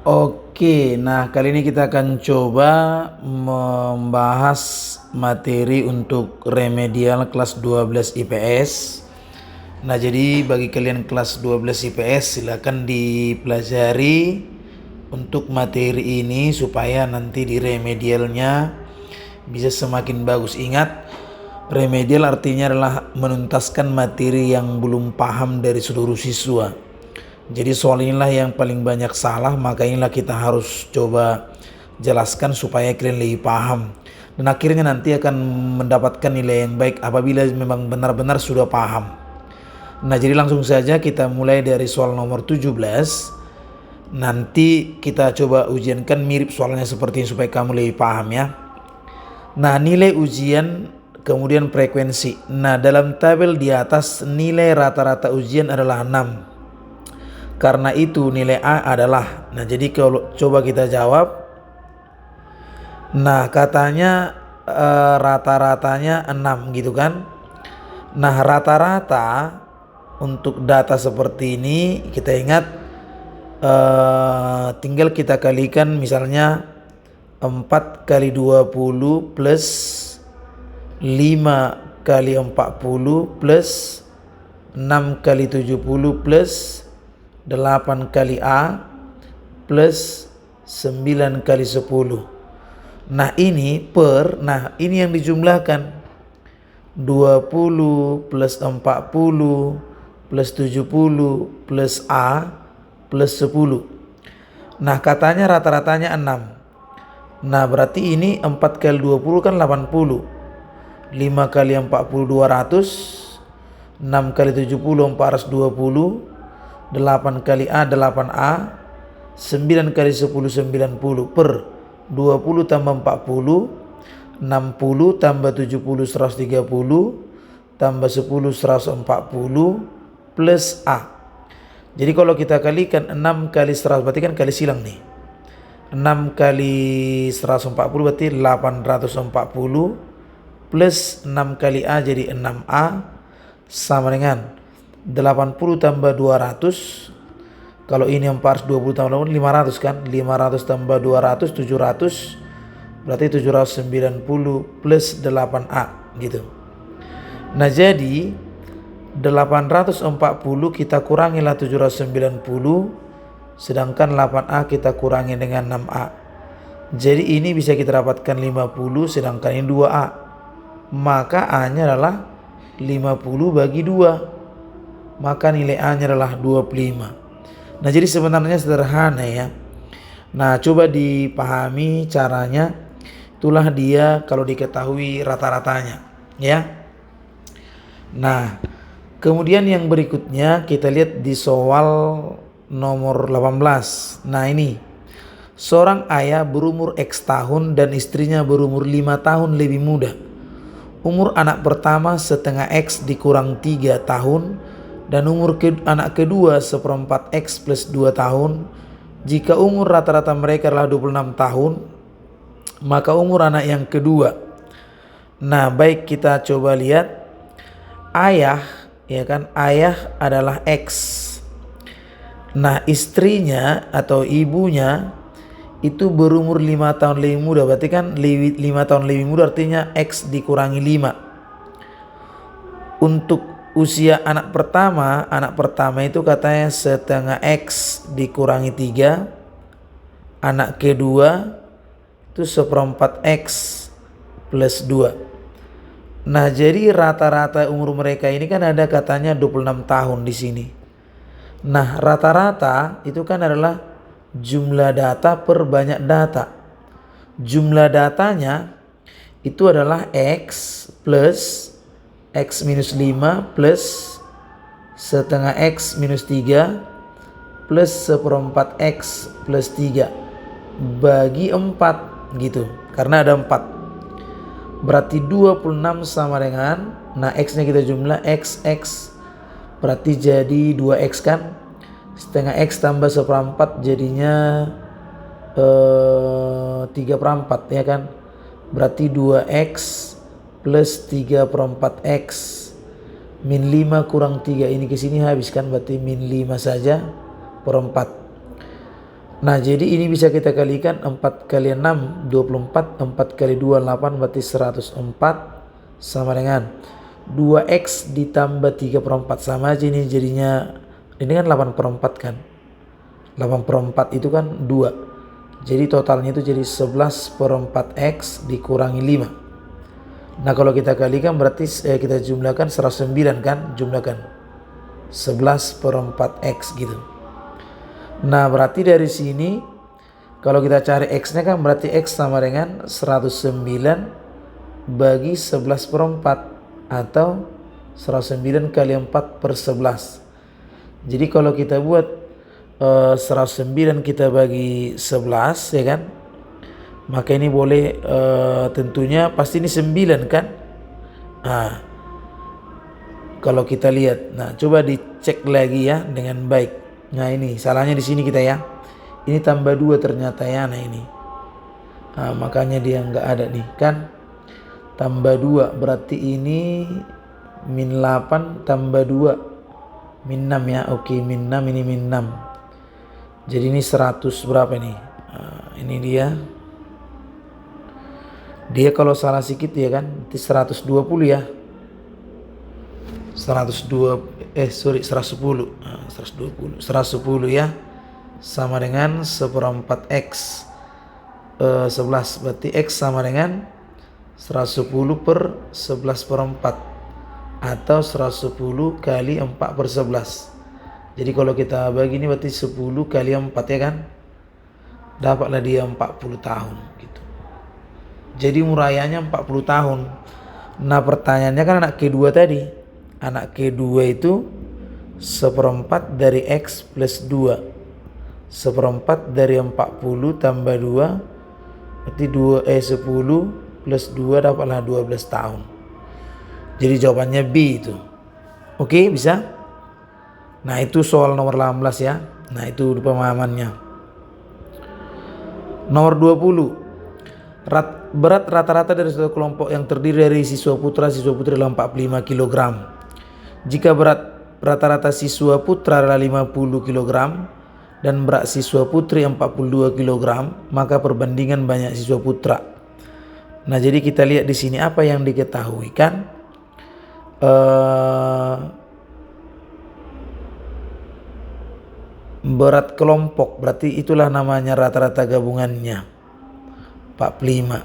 Oke, nah kali ini kita akan coba membahas materi untuk remedial kelas 12 IPS. Nah, jadi bagi kalian kelas 12 IPS silakan dipelajari untuk materi ini supaya nanti di remedialnya bisa semakin bagus. Ingat, remedial artinya adalah menuntaskan materi yang belum paham dari seluruh siswa. Jadi soal inilah yang paling banyak salah, maka inilah kita harus coba jelaskan supaya kalian lebih paham. Dan akhirnya nanti akan mendapatkan nilai yang baik apabila memang benar-benar sudah paham. Nah, jadi langsung saja kita mulai dari soal nomor 17. Nanti kita coba ujiankan mirip soalnya seperti ini supaya kamu lebih paham ya. Nah, nilai ujian kemudian frekuensi. Nah, dalam tabel di atas nilai rata-rata ujian adalah 6. Karena itu nilai A adalah. Nah, jadi kalau coba kita jawab. Nah, katanya rata-ratanya 6 gitu kan. Nah, rata-rata untuk data seperti ini kita ingat tinggal kita kalikan misalnya 4 kali 20 plus 5 kali 40 plus 6 kali 70 plus 8 kali A plus 9 kali 10. Nah ini yang dijumlahkan 20 plus 40 plus 70 plus A plus 10. Nah katanya rata-ratanya 6. Nah berarti ini 4 kali 20 kan 80. 5 kali 40 200. 6 kali 70 420. 8 kali A 8A. 9 kali 10 90 per 20 tambah 40 60 tambah 70 130 tambah 10 140 plus A. Jadi kalau kita kalikan 6 kali 100 berarti kan kali silang nih. 6 kali 140 berarti 840 plus 6 kali A jadi 6A sama dengan 80 tambah 200. Kalau ini 420 tambah 500 kan. 500 tambah 200 700 berarti 790 plus 8A gitu. Nah jadi 840 kita kurangilah 790, sedangkan 8A kita kurangi dengan 6A. Jadi ini bisa kita dapatkan 50, sedangkan ini 2A. Maka A-nya adalah 50 bagi 2. Maka nilai A-nya adalah 25. Nah jadi sebenarnya sederhana ya. Nah coba dipahami caranya. Itulah dia kalau diketahui rata-ratanya ya. Nah kemudian yang berikutnya kita lihat di soal nomor 18. Nah ini, seorang ayah berumur X tahun dan istrinya berumur 5 tahun lebih muda. Umur anak pertama setengah X dikurang 3 tahun dan umur anak kedua seperempat X plus 2 tahun. Jika umur rata-rata mereka adalah 26 tahun, maka umur anak yang kedua. Nah baik, kita coba lihat. Ayah ya kan, ayah adalah X. Nah istrinya atau ibunya itu berumur 5 tahun lebih muda. Berarti kan 5 tahun lebih muda artinya X dikurangi 5. Untuk usia anak pertama itu katanya setengah X dikurangi 3. Anak kedua itu seperempat X plus 2. Nah jadi rata-rata umur mereka ini kan ada katanya 26 tahun di sini. Nah rata-rata itu kan adalah jumlah data per banyak data. Jumlah datanya itu adalah X plus X minus 5 plus setengah X minus 3 plus seperempat X plus 3 bagi 4 gitu. Karena ada 4. Berarti 26 sama dengan, nah X nya kita jumlah X berarti jadi 2X kan. Setengah X tambah seperempat jadinya 3/4 ya kan. Berarti 2X plus 3/4X min 5 kurang 3 ini ke sini habis kan, berarti min 5 saja per 4. Nah, jadi ini bisa kita kalikan 4 kali 6, 24, 4 kali 2, 8, berarti 104 sama dengan 2x ditambah 3/4. Sama aja ini jadinya, ini kan 8/4 kan. 8/4 itu kan 2. Jadi totalnya itu jadi 11/4x dikurangi 5. Nah, kalau kita kalikan berarti kita jumlahkan 109 kan, jumlahkan 11/4x gitu. Nah, berarti dari sini kalau kita cari x-nya kan berarti x sama dengan 109 bagi 11/4 atau 109 kali 4/11. Jadi kalau kita buat 109 kita bagi 11 ya kan, maka ini boleh tentunya pasti ini 9 kan. Nah, kalau kita lihat, nah coba dicek lagi ya dengan baik. Nah, ini salahnya di sini kita ya. Ini tambah 2 ternyata ya. Nah, ini. Nah, makanya dia nggak ada nih kan. Tambah 2 berarti ini min 8 tambah 2 min 6 ya. Oke, min 6 ini min 6. Jadi ini 100 berapa nih? Nah, ini dia. Dia kalau salah sedikit ya kan, nanti 120 ya. 110 ya, sama dengan 1/4x 11, berarti x sama dengan 110/11/4 atau 110 kali 4/11. Jadi kalau kita bagi ini berarti 10 kali 4 ya kan, dapatlah dia 40 tahun gitu. Jadi murayanya 40 tahun. Nah, pertanyaannya kan anak kedua tadi. Anak kedua itu 1/4 dari x plus 2. 1/4 dari 40 tambah 2 berarti 10 plus 2 dapatlah 12 tahun. Jadi jawabannya B itu. Oke, bisa? Nah, itu soal nomor 18 ya. Nah, itu pemahamannya. Nomor 20. Berat rata-rata dari satu kelompok yang terdiri dari siswa putra putri adalah 45 kg. Jika berat rata-rata siswa putra adalah 50 kg dan berat siswa putri 42 kg, maka perbandingan banyak siswa putra. Nah, jadi kita lihat di sini apa yang diketahui kan. Berat kelompok berarti itulah namanya rata-rata gabungannya 45.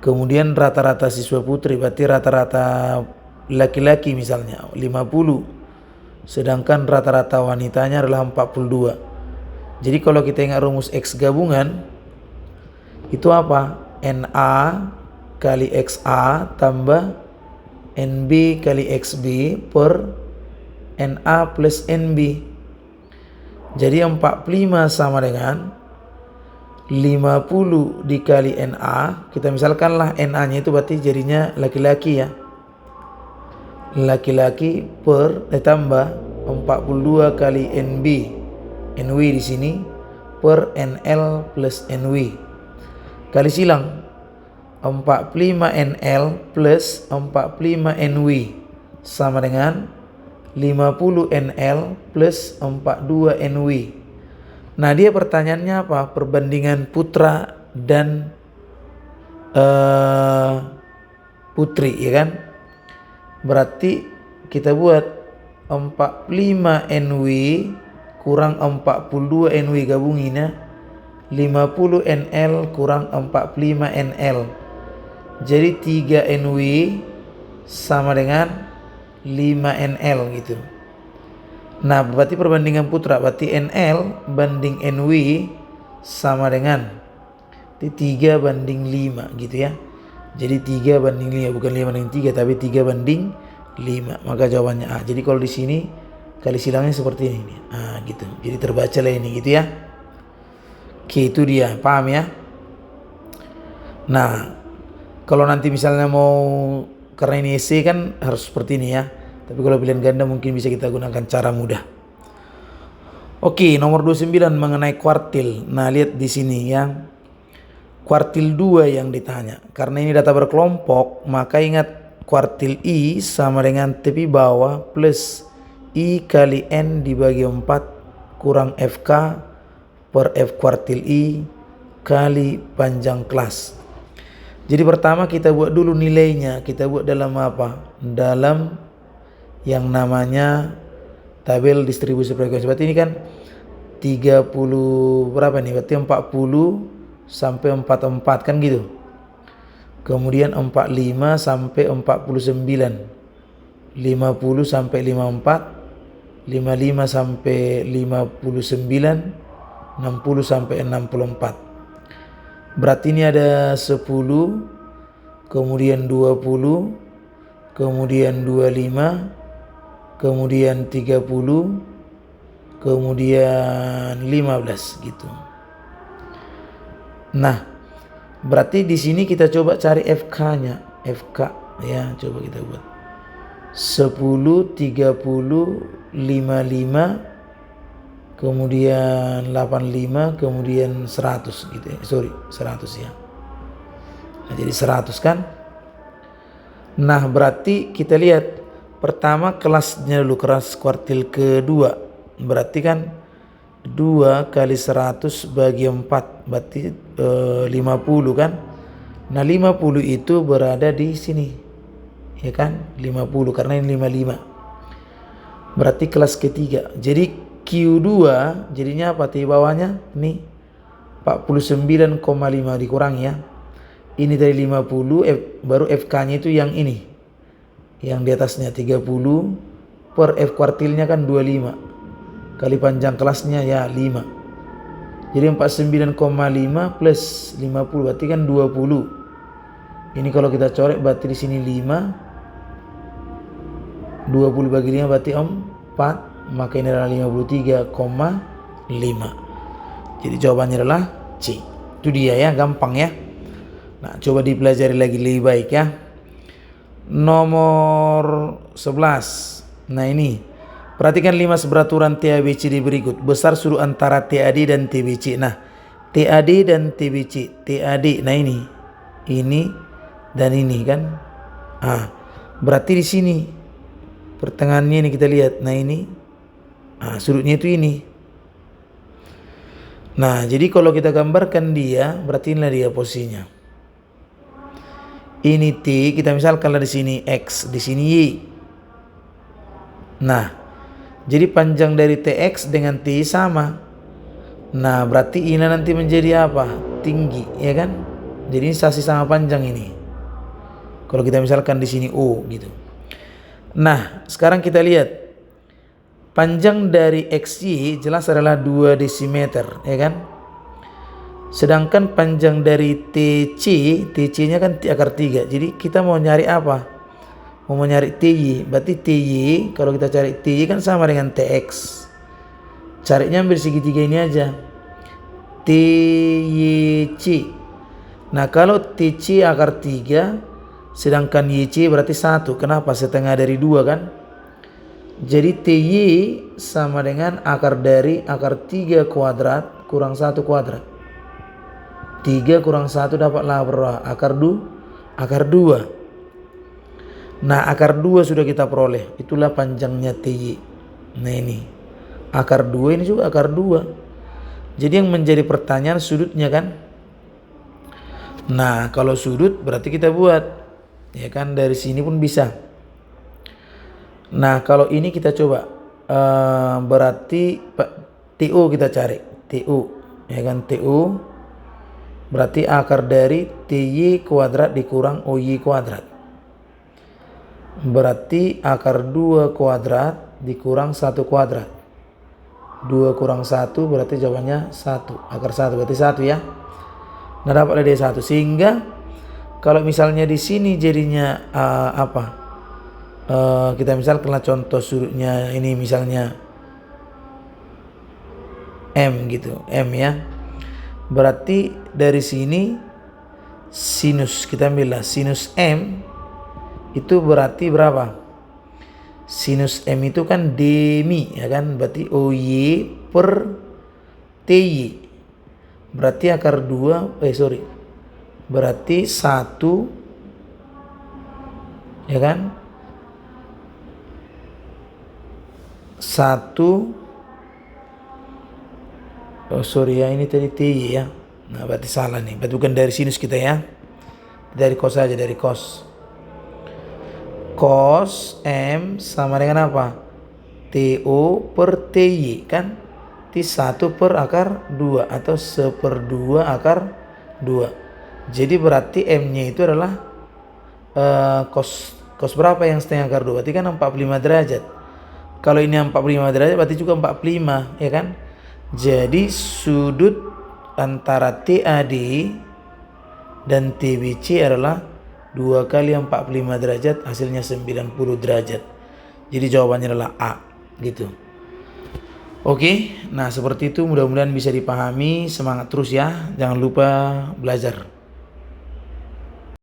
Kemudian rata-rata siswa putri berarti rata-rata laki-laki misalnya 50, sedangkan rata-rata wanitanya adalah 42. Jadi kalau kita ingat rumus X gabungan itu apa? NA kali XA tambah NB kali XB per NA plus NB. Jadi 45 sama dengan 50 dikali NA. Kita misalkanlah NA-nya itu berarti jadinya laki-laki ya. Laki-laki per tambah 42 kali NB. NW di sini per NL plus NW. Kali silang 45 NL plus 45 NW sama dengan 50 NL plus 42 NW. Nah, dia pertanyaannya apa? Perbandingan putra dan putri ya kan. Berarti kita buat 45 NW kurang 42 NW gabungin ya. 50 NL kurang 45 NL. Jadi 3 NW sama dengan 5 NL gitu. Nah, berarti perbandingan putra berarti NL banding NW sama dengan 3 banding 5 gitu ya. Jadi 3 banding 5, bukan 5 banding 3 tapi 3 banding 5. Maka jawabannya A. Jadi kalau di sini kali silangnya seperti ini. Nah, gitu. Jadi terbaca lah ini gitu ya. Oke, itu dia. Paham ya? Nah, kalau nanti misalnya mau, karena ini essay kan harus seperti ini ya. Tapi kalau pilihan ganda mungkin bisa kita gunakan cara mudah. Oke, nomor 29 mengenai kuartil. Nah, lihat di sini ya. Kuartil 2 yang ditanya. Karena ini data berkelompok, maka ingat kuartil I sama dengan tepi bawah plus I kali N dibagi 4 kurang FK per F kuartil I kali panjang kelas. Jadi pertama kita buat dulu nilainya, kita buat dalam apa? Dalam yang namanya tabel distribusi frekuensi. Berarti ini kan 30 berapa nih? Berarti 40 sampai 44 kan gitu. Kemudian 45 sampai 49, 50 sampai 54, 55 sampai 59, 60 sampai 64. Berarti ini ada 10, kemudian 20, kemudian 25, kemudian 30, kemudian 15 gitu. Nah, berarti di sini kita coba cari FK-nya. FK ya, coba kita buat. 10, 30, 55, kemudian 85, kemudian 100 gitu ya. 100 ya. Nah, jadi 100 kan? Nah, berarti kita lihat pertama kelasnya dulu, kelas kuartil kedua. Berarti kan 2 kali 100 bagi 4 berarti 50 kan. Nah 50 itu berada di sini ya kan, 50 karena ini 55. Berarti kelas ketiga. Jadi Q2 jadinya apa di bawahnya ini 49,5 dikurangi ya. Ini dari 50 baru FK-nya itu yang ini. Yang di atasnya 30 per F kuartilnya kan 25 kali panjang kelasnya ya 5. Jadi 49,5 plus 50 berarti kan 20. Ini kalau kita coret berarti di sini 5. 20 bagi 5 berarti 4. Maka ini adalah 53,5. Jadi jawabannya adalah C. Itu dia ya, gampang ya. Nah, coba dipelajari lagi lebih baik ya. Nomor 11. Nah ini, perhatikan 5 seberaturan TABC di berikut. Besar sudut antara TAD dan TBC. Nah, TAD dan TBC. TAD, nah ini dan ini kan. Berarti di sini pertengahannya ini kita lihat. Nah ini, sudutnya itu ini. Nah, jadi kalau kita gambarkan dia, berarti inilah dia posisinya. Ini T, kita misalkanlah di sini X, di sini Y. Nah, jadi panjang dari TX dengan T sama. Nah, berarti ini nanti menjadi apa? Tinggi, ya kan? Jadi ini sasi sama panjang ini. Kalau kita misalkan di sini O gitu. Nah, sekarang kita lihat panjang dari XY jelas adalah 2 desimeter, ya kan? Sedangkan panjang dari TC-nya kan T akar 3. Jadi kita mau nyari apa? Mau nyari TY. Berarti TY, kalau kita cari TY kan sama dengan TX. Carinya ambil segitiga ini aja. TYC. Nah, kalau TC akar 3, sedangkan YC berarti 1. Kenapa? Setengah dari 2 kan? Jadi TY sama dengan akar dari akar 3 kuadrat kurang 1 kuadrat. 3 kurang 1 dapatlah berapa? Akar 2. Nah, akar 2 sudah kita peroleh. Itulah panjangnya TY. Nah ini. Akar 2 ini juga akar 2. Jadi yang menjadi pertanyaan sudutnya kan. Nah, kalau sudut berarti kita buat. Ya kan, dari sini pun bisa. Nah, kalau ini kita coba. Berarti TO kita cari. TO. Ya kan, TO. Berarti akar dari TY kuadrat dikurang OY kuadrat. Berarti akar 2 kuadrat dikurang 1 kuadrat. 2 kurang 1 berarti jawabannya 1. Akar 1 berarti 1 ya. Nah, dapatlah dia 1. Sehingga kalau misalnya di sini jadinya kita misalkanlah contoh sudutnya ini misalnya M gitu. M ya. Berarti dari sini sinus, kita ambillah sinus M itu berarti berapa? Sinus M itu kan demi ya kan, berarti OY per TY. Berarti akar 2 berarti 1 ya kan? 1 Oh sorry ya, ini tadi TY ya. Nah berarti salah nih, berarti bukan dari sinus kita ya. Dari cos aja, dari cos. Cos M sama dengan apa? TO per TY kan? T1 per akar 2 atau 1/2 akar 2. Jadi berarti M-nya itu adalah cos berapa yang setengah akar 2? Berarti kan 45 derajat. Kalau ini 45 derajat berarti juga 45 ya kan? Jadi sudut antara TAD dan TBC adalah 2 kali 45 derajat, hasilnya 90 derajat. Jadi jawabannya adalah A gitu. Oke, nah seperti itu, mudah-mudahan bisa dipahami. Semangat terus ya, jangan lupa belajar.